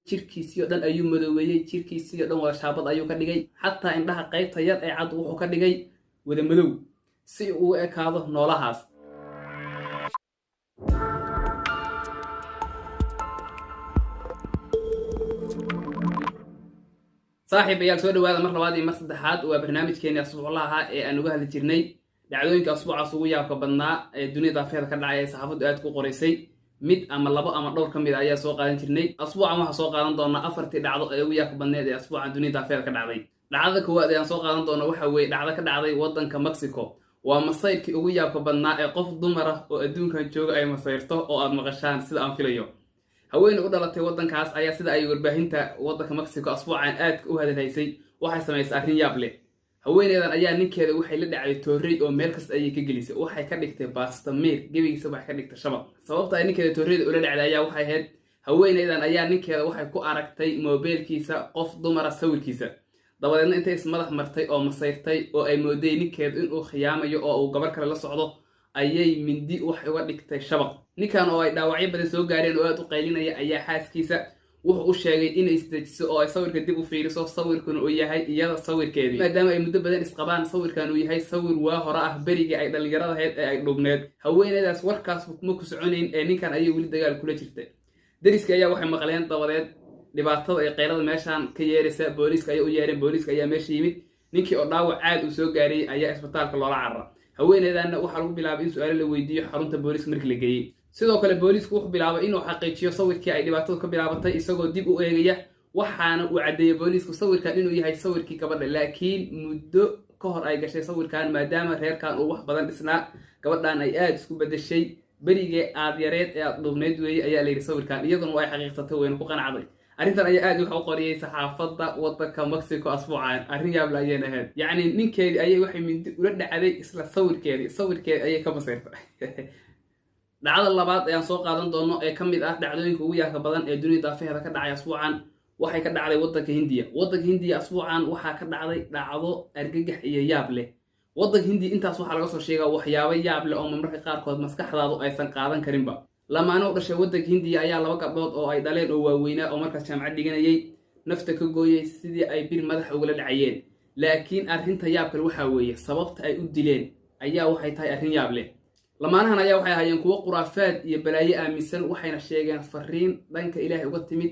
jirkiisii oo dhan ayuu madoobeeyey, jirkiisii oo dhan wada shaabad ayuu ka dhigay, xataa indhaha qaybta yar ee cad wuxuu ka dhigay wada madow si uu u ekaado noolahaas. saaxiib ayaal soo dhawaada mar labaad iyo mar saddexaad waa barnaamijkeeni asbuuclaha ee aan uga hadli jirnay dhacdooyinka asbuucaas ugu yaabka badnaa ee dunida afeeda ka dhacay ee saxaafaddu aad ku qoraysay. mid ama labo ama dhowr ka mid ayaa soo qaadan jirnay. asbuucan waxaa soo qaadan doonaa 4 dhacdo ee ugu yaabka badneed ee asbuucan dunida afeeda ka dhacday. dhacdada koowaad ee aan soo qaadan doono waxa weeye dhacdo ka dhacday waddanka Mexico. waa masayrkii ugu yaabka badnaa ee qof dumar ah oo adduunkan jooga ay masayrto oo aad maqashaan sida aan filayo. haweeney u dhalatay waddankaas ayaa sida ay warbaahinta waddanka Mexico asbuucan aad u hadalhaysay waxay samaysay arrin yaab leh. haweeneydan ayaa ninkeeda waxay la dhacday toorey oo meel kasta ayay ka gelisay, waxay ka dhigtay bastameer gebigiisa waxay ka dhigtay shabaq. sababta ay ninkeeda tooreyda ula dhacday ayaa waxay ahayd haweeneydan ayaa ninkeeda waxay ku aragtay moobeelkiisa qof dumara sawirkiisa, dabadeedna intay ismadax martay oo masayrtay oo ay mooday ninkeedu inuu khiyaamayo oo uu gabar kale la socdo ayay mindi wax uga dhigtay shabaq. ninkan oo ay dhaawacyo badan soo gaareen oo aad u qaylinaya ayaa xaaskiisa wuxuu u sheegay inay isdejiso oo ay sawirka dib u fiiriso, sawirkuna uu yahay iyada sawirkeedii, maadaama ay muddo badan isqabaan. sawirkan uu yahay sawir waa hore ah berigii ay dhallinyarada ahayd ee ay dhubneed. haweeneydaas warkaas kuma ku soconayn ee ninkan ayay weli dagaal kula jirtay. dariskii ayaa waxay maqleen dabadeed dhibaatada ay qaylada meeshaan ka yeeraysa. booliiska ayay u yeereen, booliiska ayaa meesha yimid. ninkii oo dhaawac aad u soo gaaray ayaa isbitaalka loola carara. haweeneydaanna waxaa lagu bilaabay in su-aalo la weydiiyo xarunta booliiska markii la geeyey. sidoo kale booliisku wuxuu bilaabay inuu xaqiijiyo sawirkii ay dhibaatadu ka bilaabatay isagoo dib u eegaya, waxaana uu caddeeyey booliisku sawirkan inuu yahay sawirkii gabadha, laakiin muddo ka hor ay gashay sawirkan maadaama reerkan uu wax badan dhisnaa. gabadhan ay aad isku bedeshay, berigee aad yareed ee aad dhubneyd weeye ayaa layidhi sawirkan, iyaduna way xaqiiqsatay wayna ku qanacday. arrintan ayaa aad wax u qoriyey saxaafadda waddanka Mexico asbuucan. arrin yaab la ayay ahayd, yacni ninkeedii ayay waxay mindi ula dhacday isla sawirkeedii ayay ka masayrtay. dhacdada labaad ee aan soo qaadan doono ee ka mid ah dhacdooyinka ugu yaabka badan ee dunida afeeda ka dhacay asbuucan waxay ka dhacday waddanka Hindiya. waddanka Hindiya asbuucan waxaa ka dhacday dhacdo argagax iyo yaab leh. waddanka Hindiya intaas waxaa laga soo sheegaa waxyaabo yaab leh oo marmarka qaarkood maskaxdaadu aysan qaadan karinba. lamaano u dhashay waddanka Hindiya ayaa 2 gabdhood oo ay dhaleen oo waaweynaa oo markaas jaamacad dhiganayay nafta ka gooyay sidii ay bir madax ugala dhacayeen. laakiin arrinta yaab kale waxaa weeye sababta ay u dileen ayaa waxay tahay arrin yaab leh. lamaanahan ayaa waxay ahaayeen kuwo khuraafaad iyo balaayo aaminsan, waxayna sheegeen fariin dhanka ilaahay uga timid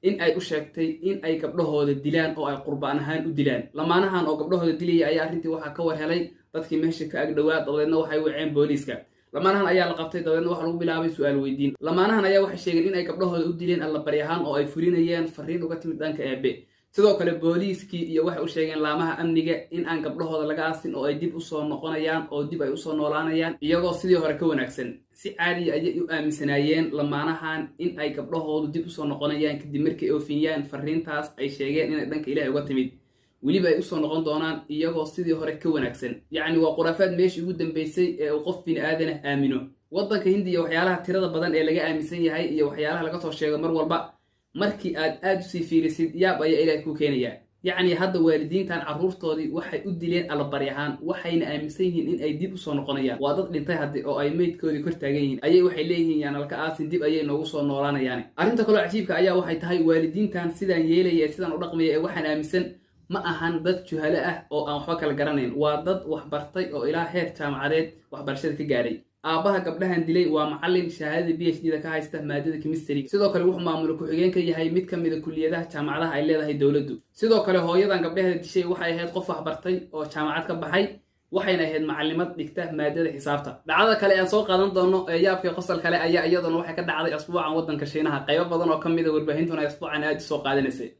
in ay u sheegtay in ay gabdhahooda dilaan oo ay qurbaan ahaan u dilaan. lamaanahan oo gabdhahooda dilaya ayaa arrintii waxaa ka war helay dadkii meesha ka agdhowaa, dabadeedna waxay waceen booliiska. lamaanahan ayaa la qabtay, dabadeedna waxaa lagu bilaabay su-aal weydiin. lamaanahan ayaa waxay sheegeen in ay gabdhahooda u dileen allabari ahaan oo ay fulinayeen fariin uga timid dhanka eebe. sidoo kale booliiskii iyo waxay u sheegeen laamaha amniga in aan gabdhahooda laga aasin oo ay dib u soo noqonayaan oo dib ay u soo noolaanayaan iyagoo sidii hore ka wanaagsan. si caadi ayay u aaminsanaayeen lamaanahan in ay gabdhahoodu dib u soo noqonayaan kadib markay oofiyaan fariintaas ay sheegeen inay dhanka ilaahay uga timid, weliba ay u soo noqon doonaan iyagoo sidii hore ka wanaagsan. yacni waa khuraafaad meeshii ugu dambeysay ee uu qof bini aadanah aamino. waddanka Hindiya waxyaalaha tirada badan ee laga aaminsan yahay iyo waxyaalaha laga soo sheego mar walba markii aad usii fiirisid yaab ayaa ilaahay ku keenaya. yacni hadda waalidiintan carruurtoodii waxay u dileen allabari ahaan, waxayna aaminsan yihiin in ay dib u soo noqonayaan. waa dad dhintay haddi oo ay meydkoodii kor taagan yihiin ayay waxay leeyihiin yaan alka aasin, dib ayay noogu soo noolaanayaan. arrinta kaloo cajiibka ayaa waxay tahay waalidiintan sidaan yeelaya ee sidaan u dhaqmaya ee waxaan aaminsan ma ahan dad juhalo ah oo aan waxba kala garanayn. waa dad waxbartay oo ilaa heer jaamacadeed waxbarashada ka gaaray. aabbaha gabdhahan dilay waa macallin shahaadada PhD-da ka haysta maadada chemistry. sidoo kale wuxuu maamul ku-xigeen ka yahay mid ka mid ah kulliyadaha jaamacadaha ay leedahay dowladdu. sidoo kale hooyadan gabdhaheeda dishay waxay ahayd qof waxbartay oo jaamacad ka baxay, waxayna ahayd macallimad dhigta maadada xisaabta. dhacdada kale aan soo qaadan doono ee yaabkii qosol kale ayaa iyaduna waxay ka dhacday asbuucan waddanka Shiinaha. qaybo badan oo ka mid ah warbaahintuna ay asbuucan aad u soo qaadanaysay.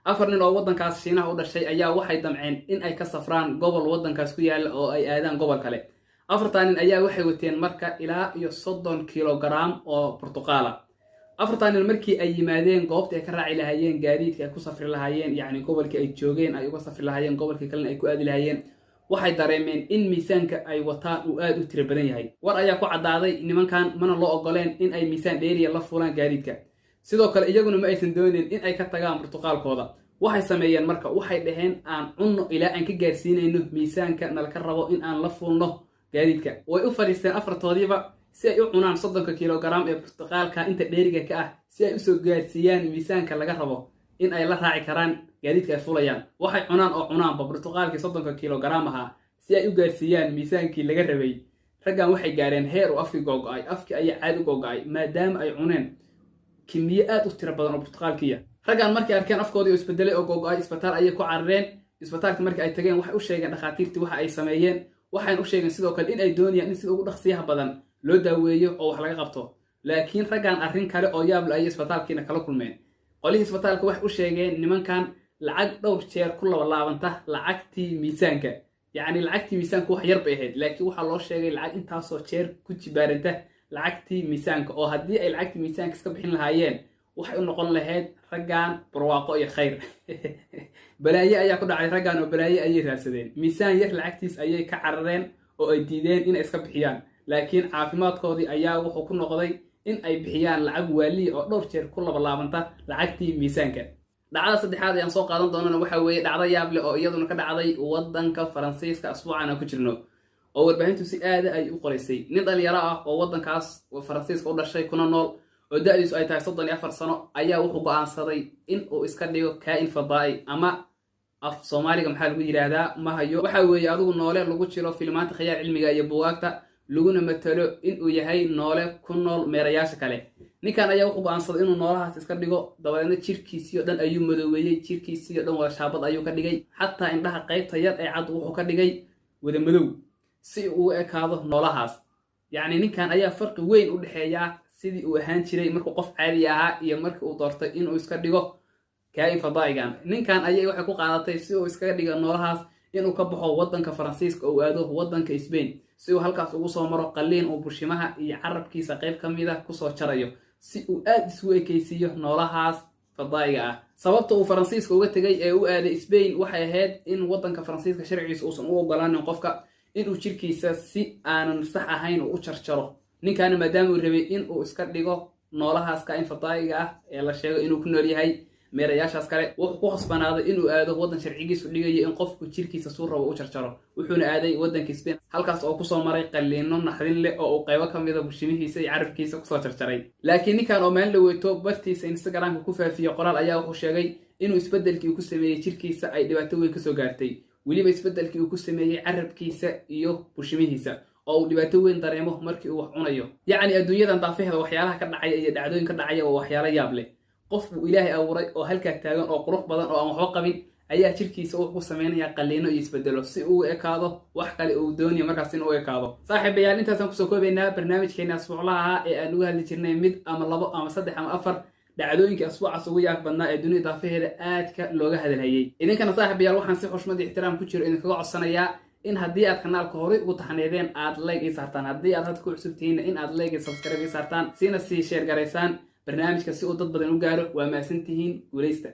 4 nin oo waddankaas Shiinaha u dhashay ayaa waxay damceen in ay ka safraan gobol waddankaas ku yaala oo ay aadaan gobol kale. 4 nin ayaa waxay wateen marka ilaa iyo 30 kilogram oo Portugaala. 4 nin markii ay yimaadeen goobta ay ka raaci lahaayeen gaadiidka ay ku safri lahaayeen, yacni gobolkii ay joogeen ay uga safri lahaayeen gobolkii kalena ay ku aadi lahaayeen, waxay dareemeen in miisaanka ay wataan uu aad u tiro badan yahay. war ayaa ku caddaaday nimankan mana loo ogoleen in ay miisaan dheeriya la fuulaan gaadiidka. sidoo kale iyaguna ma aysan doonin in ay ka tagaan Portugaalkooda. waxay sameeyeen marka waxay dhaheen aan cunno ilaa aan ka gaarsiinayno miisaanka nalka rabo in aan la fuulno gaadiidka. way u fadhiisteen 4toodiiba si ay u cunaan 30 kilogram ee burtuqaalka inta dheeriga ka ah si ay u soo gaarsiiyaan miisaanka laga rabo in ay la raaci karaan gaadiidka ay fulayaan. Waxay cunaan oo cunaanba burtuqaalkii 30 kilogram ahaa si ay u gaarsiiyaan miisaankii laga rabay. Raggan waxay gaareen heer uu afki go'ay, afki ay caad u go'ay maadaama ay cuneen kimiye aad u tiro badan oo burtuqaalkiya. Raggan markay arkeen afkoodii oo isbedelay oo go'ay, isbitaal ayay ku carareen. Isbitaalka markii ay tageen waxay u sheegeen dhakhaatiirtii waxa ay sameeyeen, waxaan u sheegeen sidoo kale in ay doonayaan in sida ugu dhaqsiyaha badan loo daaweeyo oo wax laga qabto. Laakiin raggan arrin kale oo yaab leh ay isbitaalkiina kala kulmeen. Qolihii isbitaalka waxay u sheegeen nimankan lacag dhowr jeer ku laabanta lacagtii miisaanka. yacni lacagtii miisaanka wax yar bay ahayd, laakiin waxaa loo sheegay lacag intaasoo jeer ku jibaaranta lacagtii miisaanka, oo haddii ay lacagtii miisaanka iska bixin lahaayeen waxay u noqon lahayd raggan barwaaqo iyo khayr. balaaye ayaa ku dhacay raggan oo balaaye ayay raadsadeen. Miisaan yar lacagtiis ayay ka carareen oo ay diideen inay iska bixiyaan, laakiin caafimaadkoodii ayaa wuxuu ku noqday in ay bixiyaan lacag waaliya oo dhowr jeer ku laabanta lacagtii miisaanka. dhacda saddexaad ee aan soo qaadan doonana waxa weeye dhacdo yaab leh oo iyaduna ka dhacday waddanka Faransiiska asbuucan aan ku jirno, oo warbaahintu si aad ay u qoraysay. Nin dhalinyaro ah oo waddankaas Faransiiska u dhashay kuna nool oo da'diisu ay tahay 34 sano ayaa wuxuu go'aansaday in uu iska dhigo kaa'in fadaa'i, ama af Soomaaliga maxaa lagu yiraahdaa ma hayo. waxa weeye adigu noole lagu jiro filmaanta khiyaal cilmiga iyo buugaagta laguna matalo in uu yahay noole ku nool meerayaasha kale. ninkan ayaa wuxuu go'aansaday inuu noolahaas iska dhigo, dabadeedna jirkiisii oo dhan ayuu madoobeeyey, jirkiisii oo dhan wada shaabad ayuu ka dhigay, xataa indhaha qaybta yar ee cad wuxuu ka dhigay wada madow si uu u ekaado noolahaas. yacni ninkan ayaa farqi weyn u dhexeeya sidii uu ahaan jiray markuu qof caadi ahaa iyo markii uu doortay inuu iska dhigo kaa'in fadaa'igan. ninkan ayay waxay ku qaadatay si uu iskaga dhigo noolahaas inuu ka baxo waddanka Faransiiska oo aado waddanka Spain si uu halkaas ugu soo maro qalliin oo bushimaha iyo carabkiisa qayb ka mid ah kusoo jarayo si uu aad isugu ekaysiiyo noolahaas fadaa'iga ah. sababta uu Faransiiska uga tegay ee u aaday Spain waxay ahayd in waddanka Faransiiska sharcigiisa uusan u ogolaanin qofka inuu jirkiisa si aanan sax ahayn u jarjaro. ninkan maadaama uu rabay in uu iska dhigo noolahaas kaa'in fadaa'iga ah ee la sheego inuu ku nool yahay meerayaashaas kale, wuxuu ku khasbanaaday inuu aado waddan sharcigiisu dhigayo in qofku jirkiisa suu rabo u jarjaro. wuxuuna aaday waddanka Spain halkaas oo kusoo maray qalliino naxdin leh oo uu qaybo ka mid ah bushimihiisa iyo carabkiisa kusoo jarjaray. laakiin ninkan oo maalin dhaweyto bartiisa Instagramka ku faafiyay qoraal ayaa wuxuu sheegay inuu isbeddelkii uu ku sameeyey jirkiisa ay dhibaato weyn kasoo gaartay, weliba isbeddelkii uu ku sameeyey carabkiisa iyo bushimihiisa oo uu dhibaato weyn dareemo markii uu wax cunayo. yacni adduunyadan daafeheeda waxyaalaha ka dhacaya iyo dhacdooyin ka dhacaya waa waxyaalo yaab leh. qof buu ilaahay abuuray oo halkaa taagan oo qurux badan oo aan waxba qabin ayaa jirkiisa wuxuu ku samaynayaa qalliino iyo isbedelo si uu u ekaado wax kale uu doonayo markaas in uu ekaado. saaxiibayaal intaasaan kusoo koobaynaa barnaamijkeena asbuuclaha ahaa ee aan uga hadli jirnay mid ama labo ama saddex ama afar dhacdooyinkii asbuucaas ugu yaab badnaa ee dunida daafaheeda aadka looga hadalhayay. idinkana saaxiibayaal waxaan si xushmad iyo ixtiraam ku jiro idinkaga codsanayaa in haddii aad kanaalka horay ugu taxaneedeen aad like ii saartaan, haddii aad hadda ku cusub tihiin in aad like iyo subscribe ii saartaan, siina sii share garaysaan barnaamijka si uu dad badan u gaaro. waa mahadsantihiin, guuleysta.